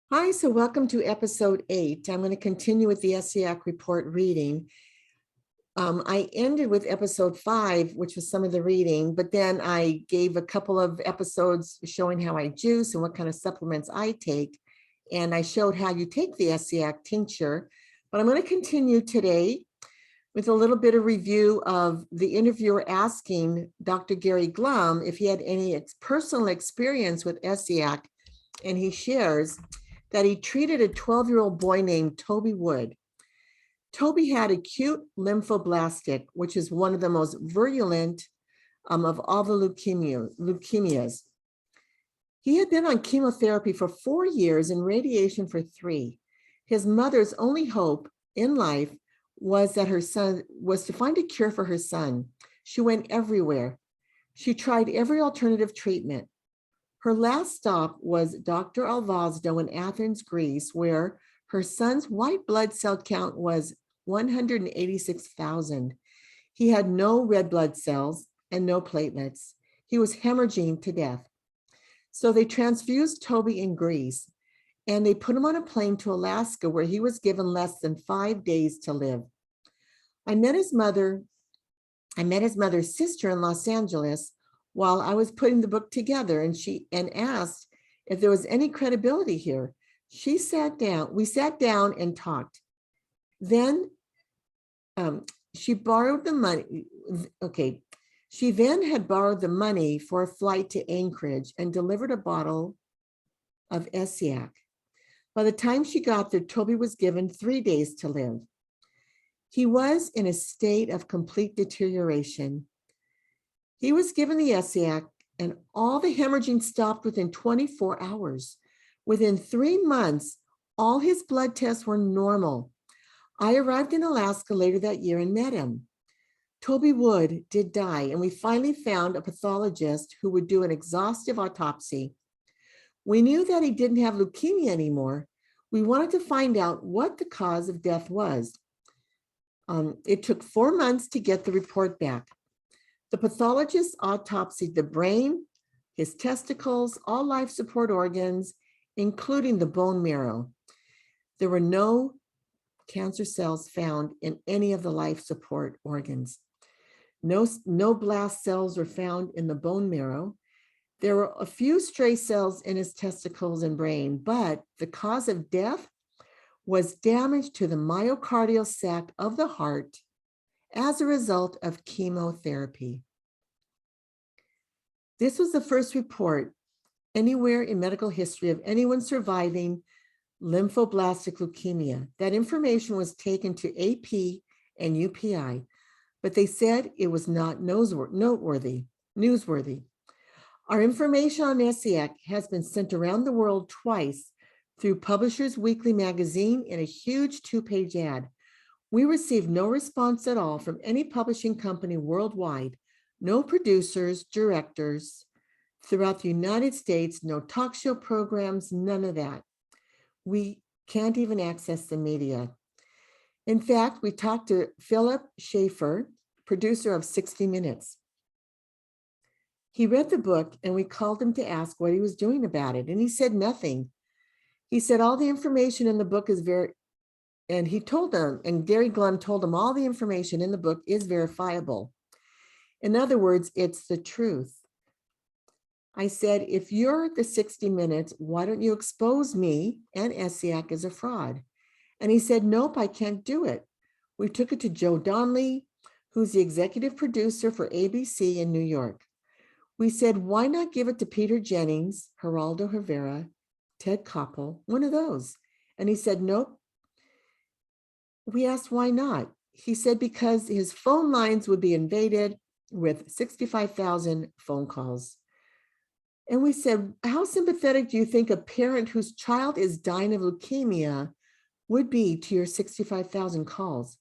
Hi, so welcome to episode 8. I'm going to continue with the Essiac Report reading. I ended with episode 5, which was some of the reading, but then I gave a couple of episodes showing how I juice and what kind of supplements I take. And I showed how you take the Essiac tincture. But I'm going to continue today with a little bit of review of the interviewer asking Dr. Gary Glum if he had any personal experience with Essiac. And he shares that he treated a 12-year-old boy named Toby Wood. Toby had acute lymphoblastic, which is one of the most virulent of all the leukemias. He had been on chemotherapy for 4 years and radiation for 3. His mother's only hope in life was to find a cure for her son. She went everywhere. She tried every alternative treatment. Her last stop was Dr. Alvazdo in Athens, Greece, where her son's white blood cell count was 186,000. He had no red blood cells and no platelets. He was hemorrhaging to death. So they transfused Toby in Greece, and they put him on a plane to Alaska, where he was given less than 5 days to live. I met his mother's sister in Los Angeles while I was putting the book together, and asked if there was any credibility here. We sat down and talked. Then she borrowed the money. Okay. She then had borrowed the money for a flight to Anchorage and delivered a bottle of Essiac. By the time she got there, Toby was given 3 days to live. He was in a state of complete deterioration. He was given the Essiac, and all the hemorrhaging stopped within 24 hours. Within 3 months, all his blood tests were normal. I arrived in Alaska later that year and met him. Toby Wood did die, and we finally found a pathologist who would do an exhaustive autopsy. We knew that he didn't have leukemia anymore. We wanted to find out what the cause of death was. It took 4 months to get the report back. The pathologist autopsied the brain, his testicles, all life support organs, including the bone marrow. There were no cancer cells found in any of the life support organs. No blast cells were found in the bone marrow. There were a few stray cells in his testicles and brain, but the cause of death was damage to the myocardial sac of the heart as a result of chemotherapy. This was the first report anywhere in medical history of anyone surviving lymphoblastic leukemia. That information was taken to AP and UPI, but they said it was not newsworthy. Our information on Essiac has been sent around the world twice through Publishers Weekly magazine in a huge 2-page ad. We received no response at all from any publishing company worldwide, no producers, directors throughout the United States, no talk show programs, none of that. We can't even access the media. In fact, we talked to Philip Schaefer, producer of 60 Minutes. He read the book, and we called him to ask what he was doing about it, and he said nothing. He said all the information in the book is and he told them, and Gary Glum told him all the information in the book is verifiable. In other words, it's the truth. I said, if you're the 60 Minutes, why don't you expose me and Essiac as a fraud? And he said, nope, I can't do it. We took it to Joe Donnelly, who's the executive producer for ABC in New York. We said, why not give it to Peter Jennings, Geraldo Rivera, Ted Koppel, one of those? And he said, nope. We asked why not. He said because his phone lines would be invaded with 65,000 phone calls. And we said, how sympathetic do you think a parent whose child is dying of leukemia would be to your 65,000 calls?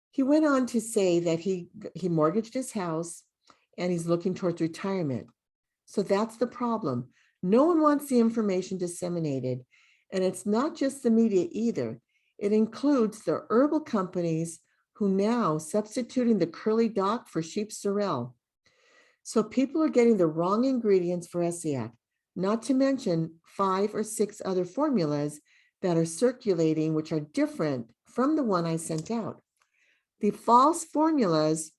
He went on to say that he mortgaged his house and he's looking towards retirement. So that's the problem. No one wants the information disseminated. And it's not just the media either. It includes the herbal companies who now substituting the curly dock for sheep sorrel. So people are getting the wrong ingredients for Essiac. not to mention 5 or 6 other formulas that are circulating, which are different from the one I sent out. The false formulas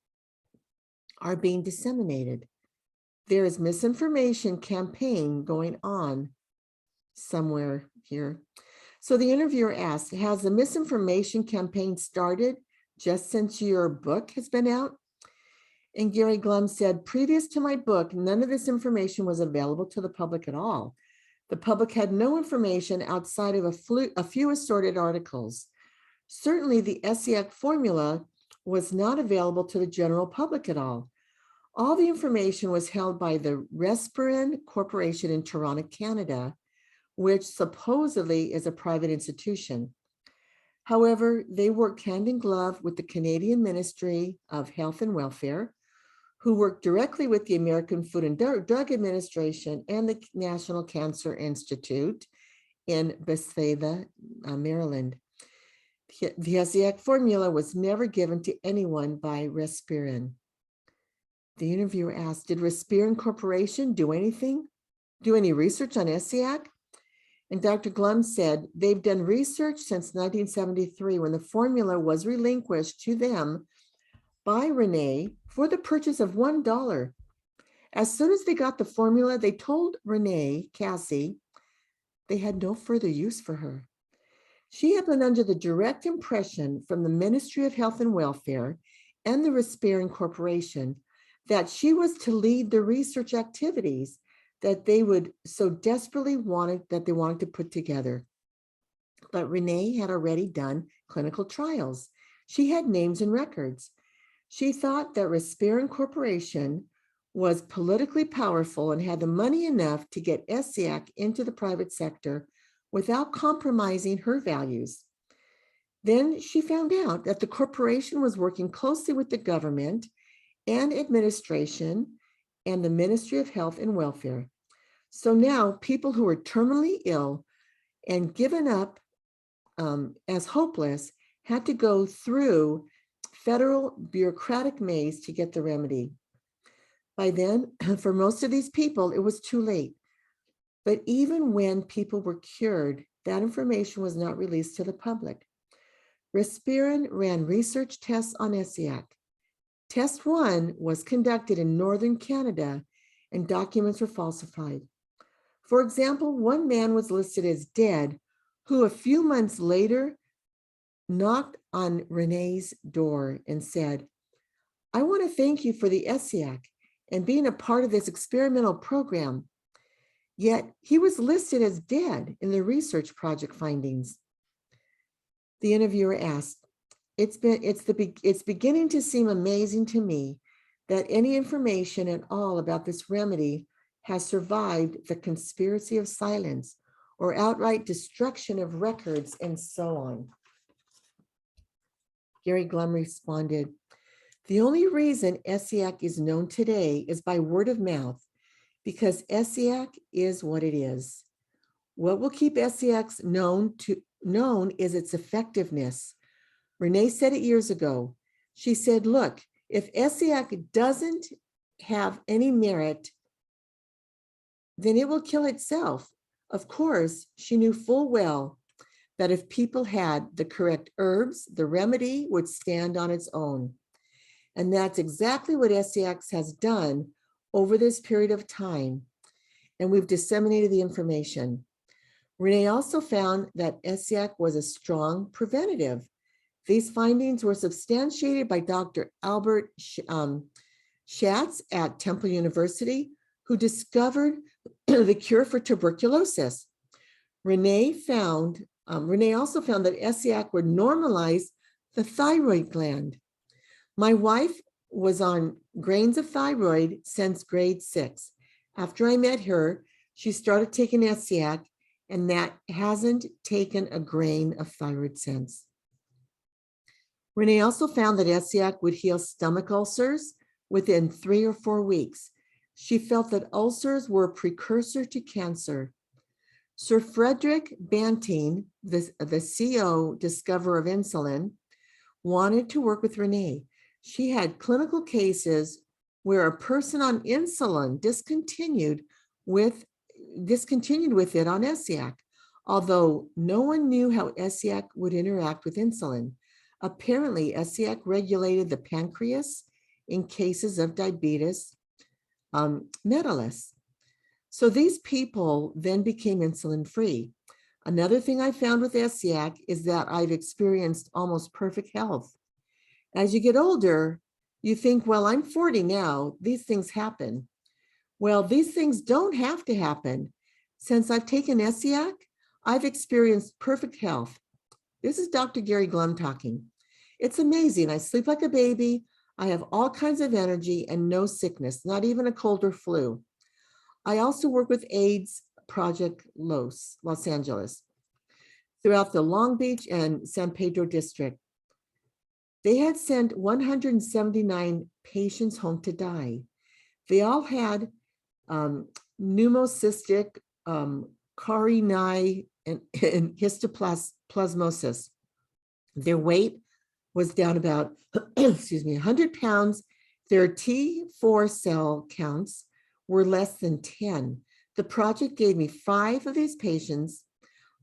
are being disseminated. There is misinformation campaign going on somewhere here. So the interviewer asked, has the misinformation campaign started just since your book has been out? And Gary Glum said, previous to my book, none of this information was available to the public at all. The public had no information outside of a few assorted articles. Certainly the Essiac formula was not available to the general public at all. All the information was held by the Respirine Corporation in Toronto, Canada, which supposedly is a private institution. However, they worked hand in glove with the Canadian Ministry of Health and Welfare, who worked directly with the American Food and Drug Administration and the National Cancer Institute in Bethesda, Maryland. The Essiac formula was never given to anyone by Respirine. The interviewer asked, did Respirine Corporation do any research on Essiac? And Dr. Glum said, they've done research since 1973 when the formula was relinquished to them by Renee for the purchase of $1. As soon as they got the formula, they told Renee Cassie they had no further use for her. She had been under the direct impression from the Ministry of Health and Welfare and the Respirine Corporation that she was to lead the research activities that they would so desperately wanted to put together. But Renee had already done clinical trials. She had names and records. She thought that Respirine Corporation was politically powerful and had the money enough to get Essiac into the private sector without compromising her values. Then she found out that the corporation was working closely with the government and administration and the Ministry of Health and Welfare. So now people who are terminally ill and given up as hopeless had to go through federal bureaucratic maze to get the remedy. By then, for most of these people, it was too late. But even when people were cured, that information was not released to the public. Respirine ran research tests on Essiac. Test 1 was conducted in northern Canada and documents were falsified. For example, one man was listed as dead who a few months later knocked on Renee's door and said, I want to thank you for the Essiac and being a part of this experimental program. Yet he was listed as dead in the research project findings. The interviewer asked, it's beginning to seem amazing to me that any information at all about this remedy has survived the conspiracy of silence or outright destruction of records and so on. Gary Glum responded, the only reason Essiac is known today is by word of mouth, because Essiac is what it is. What will keep Essiac known is its effectiveness. Renee said it years ago. She said, look, if Essiac doesn't have any merit, then it will kill itself. Of course, she knew full well that if people had the correct herbs, the remedy would stand on its own. And that's exactly what Essiac has done over this period of time. And we've disseminated the information. Renee also found that Essiac was a strong preventative. These findings were substantiated by Dr. Albert Schatz at Temple University, who discovered the cure for tuberculosis. Renee also found that Essiac would normalize the thyroid gland. My wife was on grains of thyroid since grade 6. After I met her, she started taking Essiac, and that hasn't taken a grain of thyroid since. Renee also found that Essiac would heal stomach ulcers within 3 or 4 weeks. She felt that ulcers were a precursor to cancer. Sir Frederick Banting, the CO discoverer of insulin, wanted to work with Renee. She had clinical cases where a person on insulin discontinued with discontinued with it on Essiac, although no one knew how Essiac would interact with insulin. Apparently, Essiac regulated the pancreas in cases of diabetes mellitus. So these people then became insulin-free. Another thing I found with Essiac is that I've experienced almost perfect health. As you get older, you think, well, I'm 40 now, these things happen. Well, these things don't have to happen. Since I've taken Essiac, I've experienced perfect health. This is Dr. Gary Glum talking. It's amazing. I sleep like a baby. I have all kinds of energy and no sickness, not even a cold or flu. I also work with AIDS Project Los Angeles throughout the Long Beach and San Pedro district. They had sent 179 patients home to die. They all had pneumocystic, cari and histoplasmosis. Their weight was down about, 100 pounds. Their T4 cell counts were less than 10. The project gave me 5 of these patients.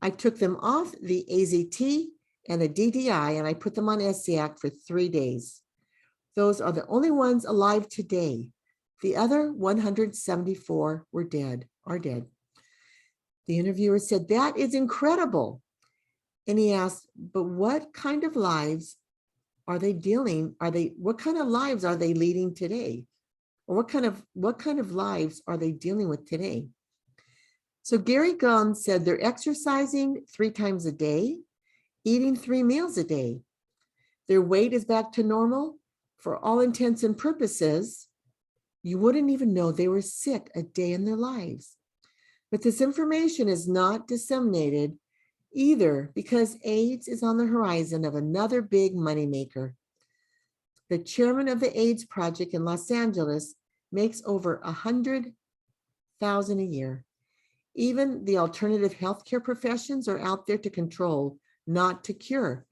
I took them off the AZT and a DDI, and I put them on Essiac for 3 days. Those are the only ones alive today. The other 174 are dead. The interviewer said, "That is incredible." And he asked, but what kind of lives are they what kind of lives are they leading today? Or what kind of lives are they dealing with today? So Gary Glum said they're exercising 3 times a day, eating 3 meals a day. Their weight is back to normal. For all intents and purposes, you wouldn't even know they were sick a day in their lives. But this information is not disseminated either because AIDS is on the horizon of another big moneymaker. The chairman of the AIDS Project in Los Angeles makes over $100,000 a year. Even the alternative healthcare professions are out there to control, not to cure.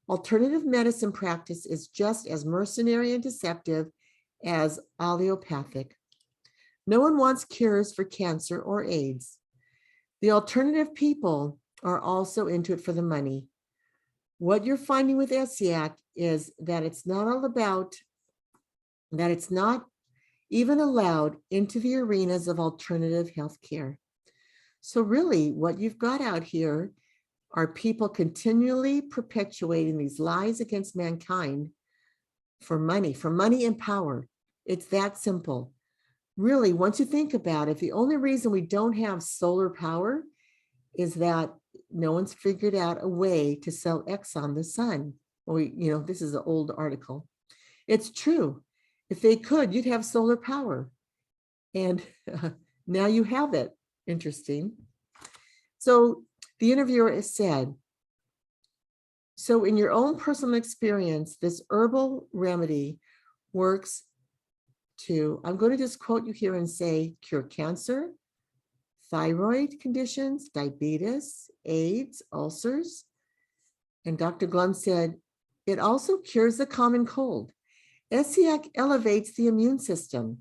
Alternative medicine practice is just as mercenary and deceptive as allopathic. No one wants cures for cancer or AIDS. The alternative people are also into it for the money. What you're finding with Essiac is that it's not all about, that it's not even allowed into the arenas of alternative healthcare. So really what you've got out here are people continually perpetuating these lies against mankind for money and power. It's that simple. Really, once you think about it, the only reason we don't have solar power is that no one's figured out a way to sell Exxon the sun. Well, this is an old article. It's true. If they could, you'd have solar power. And now you have it. Interesting. So the interviewer has said, so in your own personal experience, this herbal remedy works to, I'm going to just quote you here and say, cure cancer, thyroid conditions, diabetes, AIDS, ulcers. And Dr. Glum said, it also cures the common cold. Essiac elevates the immune system.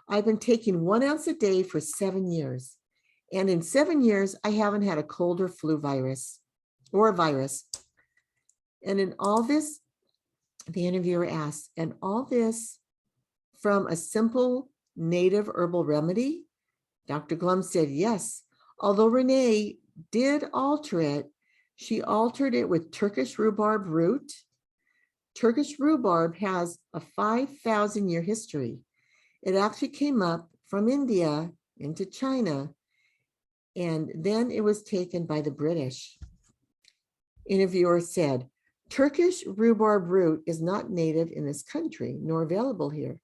I've been taking 1 ounce a day for 7 years. And in 7 years, I haven't had a cold or flu virus or a virus. And in all this, the interviewer asked, and all this from a simple native herbal remedy? Dr. Glum said, yes, although Renee did alter it, she altered it with Turkish rhubarb root. Turkish rhubarb has a 5,000-year history. It actually came up from India into China, and then it was taken by the British. Interviewer said, Turkish rhubarb root is not native in this country, nor available here.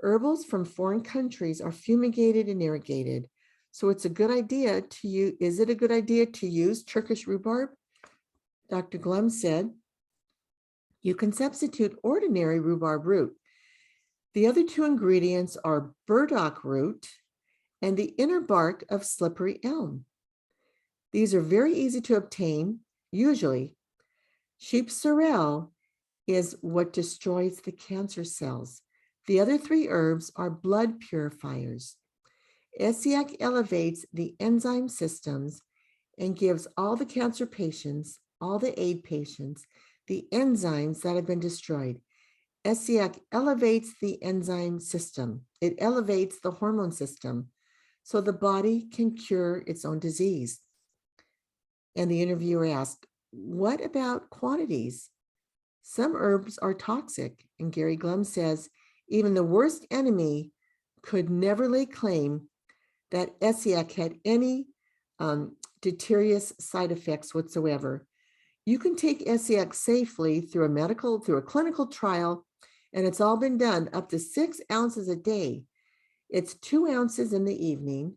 Herbals from foreign countries are fumigated and irrigated. So it's a good idea to use, is it a good idea to use Turkish rhubarb? Dr. Glum said, you can substitute ordinary rhubarb root. The other 2 ingredients are burdock root and the inner bark of slippery elm. These are very easy to obtain, usually. Sheep sorrel is what destroys the cancer cells. The other 3 herbs are blood purifiers. Essiac elevates the enzyme systems and gives all the cancer patients, all the aid patients, the enzymes that have been destroyed. Essiac elevates the enzyme system. It elevates the hormone system so the body can cure its own disease. And the interviewer asked, what about quantities? Some herbs are toxic. And Gary Glum says, even the worst enemy could never lay claim that Essiac had any deleterious side effects whatsoever. You can take Essiac safely through a clinical trial, and it's all been done up to 6 ounces a day. It's 2 ounces in the evening,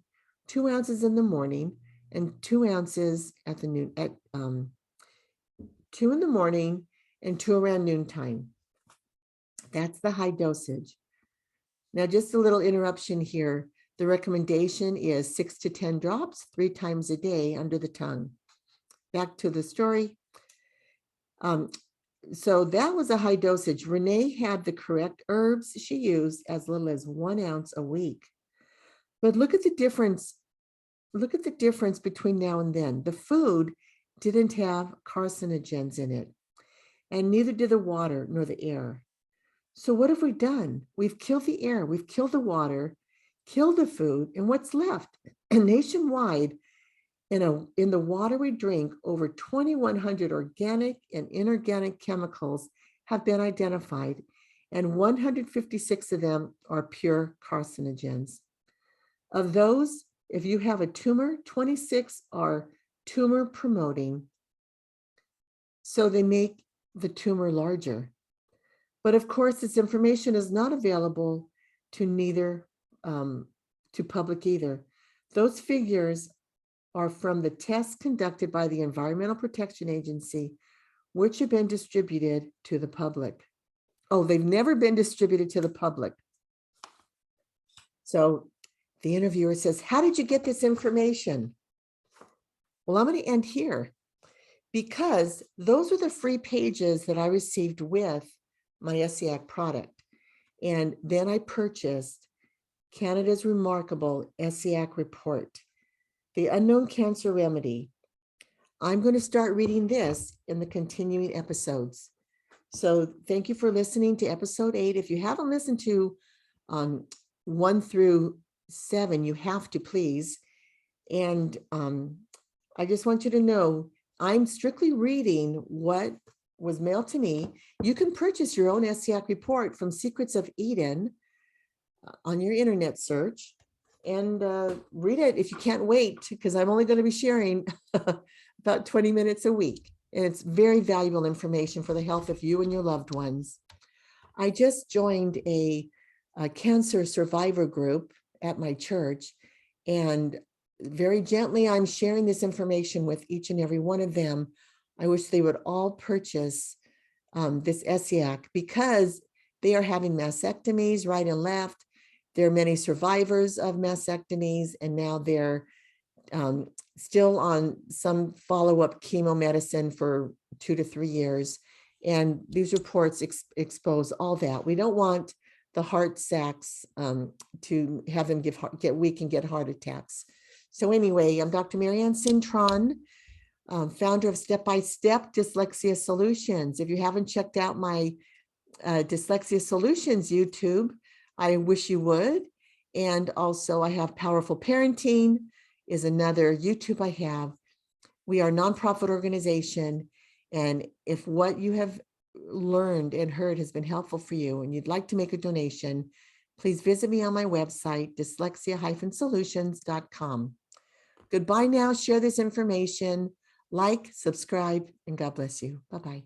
2 ounces in the morning, and 2 ounces at 2 in the morning and 2 around noontime. That's the high dosage. Now, just a little interruption here. The recommendation is 6 to 10 drops 3 times a day under the tongue. Back to the story. So that was a high dosage. Renee had the correct herbs she used as little as 1 ounce a week. But look at the difference. Look at the difference between now and then. The food didn't have carcinogens in it, and neither did the water nor the air. So what have we done? We've killed the air, we've killed the water, killed the food, and what's left? And nationwide, in the water we drink, over 2,100 organic and inorganic chemicals have been identified, and 156 of them are pure carcinogens. Of those, if you have a tumor, 26 are tumor promoting. So they make the tumor larger. But of course, this information is not available to public either. Those figures are from the tests conducted by the Environmental Protection Agency, which have been distributed to the public. Oh, they've never been distributed to the public. So the interviewer says, how did you get this information? Well, I'm going to end here because those are the free pages that I received with my Essiac product. And then I purchased Canada's remarkable Essiac Report, The Unknown Cancer Remedy. I'm going to start reading this in the continuing episodes. So thank you for listening to episode 8. If you haven't listened to 1 through 7, you have to, please. And I just want you to know, I'm strictly reading what was mailed to me. You can purchase your own Essiac Report from Secrets of Eden on your internet search and read it if you can't wait, because I'm only going to be sharing about 20 minutes a week. And it's very valuable information for the health of you and your loved ones. I just joined a cancer survivor group at my church, and very gently I'm sharing this information with each and every one of them. I wish they would all purchase this Essiac because they are having mastectomies right and left. There are many survivors of mastectomies, and now they're still on some follow-up chemo medicine for 2 to 3 years. And these reports expose all that. We don't want the heart sacs to have them get weak and get heart attacks. So anyway, I'm Dr. Marianne Cintron, founder of Step by Step Dyslexia Solutions. If you haven't checked out my Dyslexia Solutions YouTube, I wish you would. And also I have Powerful Parenting is another YouTube I have. We are a nonprofit organization. And if what you have learned and heard has been helpful for you and you'd like to make a donation, please visit me on my website, dyslexia-solutions.com. Goodbye now. Share this information, like, subscribe, and God bless you. Bye-bye.